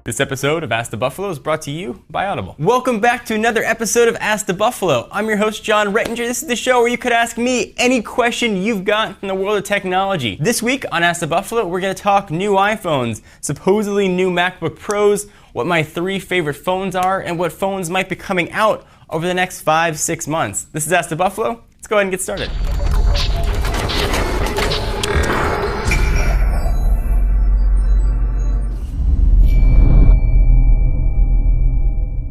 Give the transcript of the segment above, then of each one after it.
This episode of Ask the Buffalo is brought to you by Audible. Welcome back to another episode of Ask the Buffalo. I'm your host, John Retina. This is the show where you could ask me any question you've got from the world of technology. This week on Ask the Buffalo, we're going to talk new iPhones, supposedly new MacBook Pros, what my 3 favorite phones are, and what phones might be coming out over the next 5-6 months. This is Ask the Buffalo. Let's go ahead and get started.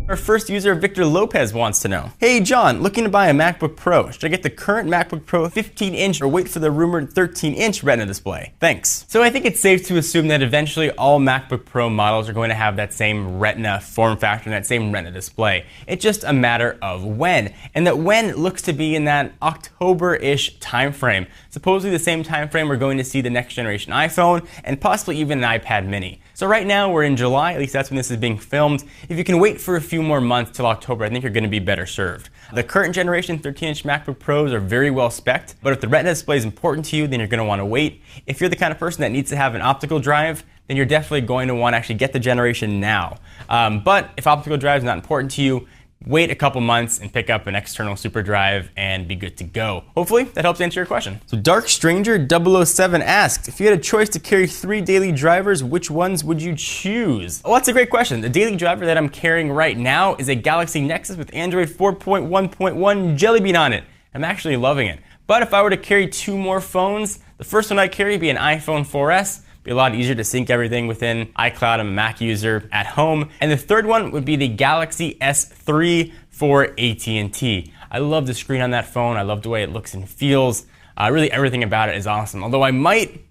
Our first user, Victor Lopez, wants to know, hey John, looking to buy a MacBook Pro. Should I get the current MacBook Pro 15-inch or wait for the rumored 13-inch Retina display? Thanks. So I think it's safe to assume that eventually all MacBook Pro models are going to have that same Retina form factor and that same Retina display. It's just a matter of when. And that when looks to be in that October-ish timeframe. Supposedly the same timeframe we're going to see the next generation iPhone and possibly even an iPad mini. So right now we're in July, at least that's when this is being filmed. If you can wait for a few more months till October, I think you're going to be better served. The current generation 13-inch MacBook Pros are very well spec'd, but if the Retina display is important to you, then you're going to want to wait. If you're the kind of person that needs to have an optical drive, then you're definitely going to want to actually get the generation now. But if optical drive is not important to you, wait a couple months and pick up an external super drive and be good to go. Hopefully that helps answer your question. So Dark Stranger 007 asks, if you had a choice to carry 3 daily drivers, which ones would you choose? Oh, that's a great question. The daily driver that I'm carrying right now is a Galaxy Nexus with Android 4.1.1 Jelly Bean on it. I'm actually loving it. But if I were to carry 2 more phones, the first one I'd carry would be an iPhone 4S. Be a lot easier to sync everything within iCloud. I'm a Mac user at home. And the third one would be the Galaxy S3 for AT&T. I love the screen on that phone. I love the way it looks and feels. Really everything about it is awesome. Although I might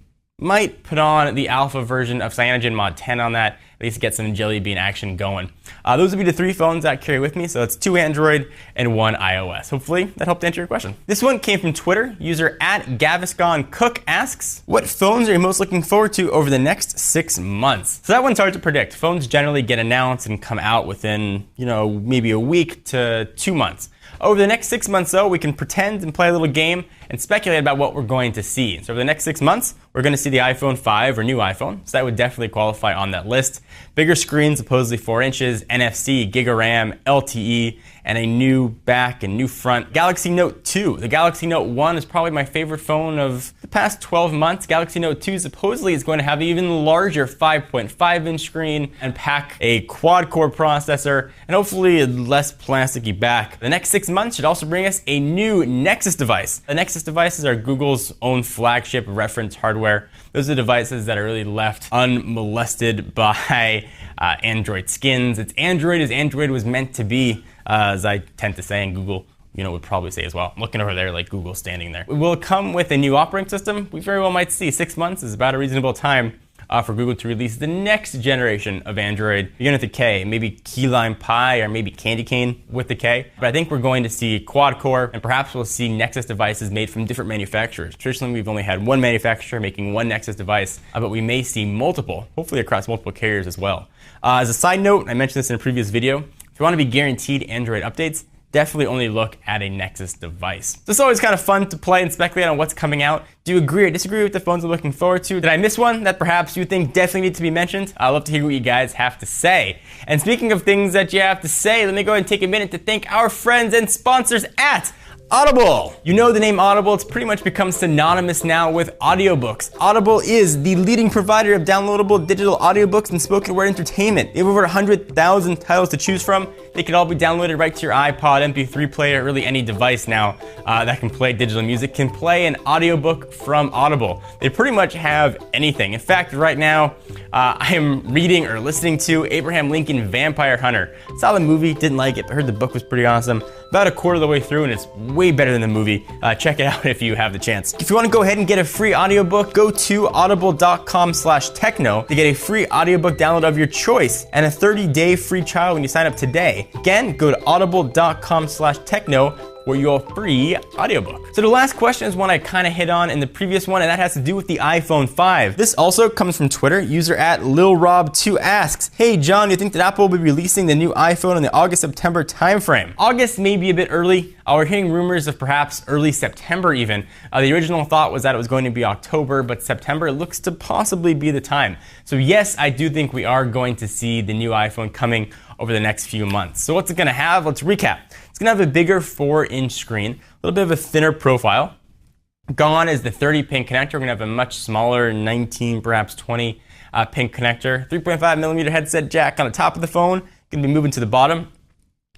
put on the alpha version of Cyanogen Mod 10 on that, at least get some Jelly Bean action going. Those would be the 3 phones that I carry with me, so it's 2 Android and 1 iOS. Hopefully that helped answer your question. This one came from Twitter. User @GavisconCook asks, what phones are you most looking forward to over the next 6 months? So that one's hard to predict. Phones generally get announced and come out within, maybe a week to 2 months. Over the next 6 months, though, we can pretend and play a little game and speculate about what we're going to see. So over the next 6 months, we're going to see the iPhone 5 or new iPhone. So that would definitely qualify on that list. Bigger screen, supposedly 4 inches, NFC, Giga RAM, LTE, and a new back and new front. Galaxy Note 2. The Galaxy Note 1 is probably my favorite phone of the past 12 months. Galaxy Note 2 supposedly is going to have an even larger 5.5-inch screen and pack a quad-core processor and hopefully a less plasticky back. The next 6 months should also bring us a new Nexus device. The Nexus devices are Google's own flagship reference hardware. Those are devices that are really left unmolested by Android skins. It's Android as Android was meant to be, as I tend to say, and Google would probably say as well. I'm looking over there like Google standing there. It will come with a new operating system. We very well might see 6 months is about a reasonable time for Google to release the next generation of Android, beginning with a K, maybe Key Lime Pie or maybe Candy Cane with the K. But I think we're going to see quad-core and perhaps we'll see Nexus devices made from different manufacturers. Traditionally, we've only had one manufacturer making one Nexus device, but we may see multiple, hopefully across multiple carriers as well. As a side note, I mentioned this in a previous video, if you want to be guaranteed Android updates, definitely only look at a Nexus device. So it's always kind of fun to play and speculate on what's coming out. Do you agree or disagree with the phones I'm looking forward to? Did I miss one that perhaps you think definitely needs to be mentioned? I'd love to hear what you guys have to say. And speaking of things that you have to say, let me go ahead and take a minute to thank our friends and sponsors at Audible. You know the name Audible, it's pretty much become synonymous now with audiobooks. Audible is the leading provider of downloadable digital audiobooks and spoken word entertainment. They have over 100,000 titles to choose from. They can all be downloaded right to your iPod, MP3 player, really any device now that can play digital music can play an audiobook from Audible. They pretty much have anything. In fact, right now, I am reading or listening to Abraham Lincoln Vampire Hunter. Saw the movie, didn't like it, but heard the book was pretty awesome. About a quarter of the way through and it's way better than the movie. Check it out if you have the chance. If you want to go ahead and get a free audiobook, go to audible.com/techno to get a free audiobook download of your choice and a 30-day free trial when you sign up today. today. Again, go to audible.com/techno for your free audiobook. So the last question is one I kind of hit on in the previous one, and that has to do with the iPhone 5. This also comes from Twitter. User @LilRob2 asks, hey John, you think that Apple will be releasing the new iPhone in the August-September timeframe? August may be a bit early. We're hearing rumors of perhaps early September even. The original thought was that it was going to be October, but September looks to possibly be the time. So yes, I do think we are going to see the new iPhone coming over the next few months. So what's it going to have? Let's recap. It's going to have a bigger 4-inch screen, a little bit of a thinner profile. Gone is the 30-pin connector. We're going to have a much smaller 19, perhaps 20-pin connector. 3.5mm headset jack on the top of the phone. Going to be moving to the bottom.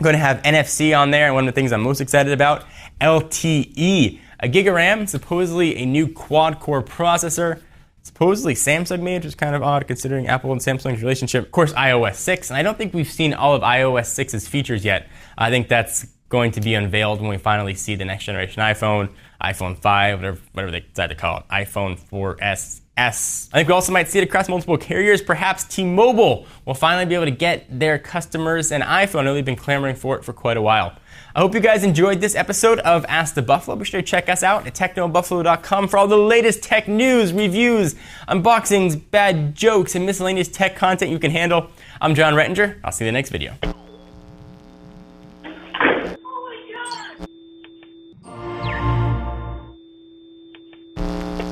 Going to have NFC on there, and one of the things I'm most excited about, LTE. A gig of RAM, supposedly a new quad-core processor. Supposedly Samsung made, which is kind of odd considering Apple and Samsung's relationship. Of course, iOS 6, and I don't think we've seen all of iOS 6's features yet. I think that's going to be unveiled when we finally see the next generation iPhone, iPhone 5, whatever they decide to call it, iPhone 4S. I think we also might see it across multiple carriers. Perhaps T-Mobile will finally be able to get their customers an iPhone. I know they've been clamoring for it for quite a while. I hope you guys enjoyed this episode of Ask the Buffalo. Be sure to check us out at technobuffalo.com for all the latest tech news, reviews, unboxings, bad jokes, and miscellaneous tech content you can handle. I'm John Rettinger. I'll see you in the next video.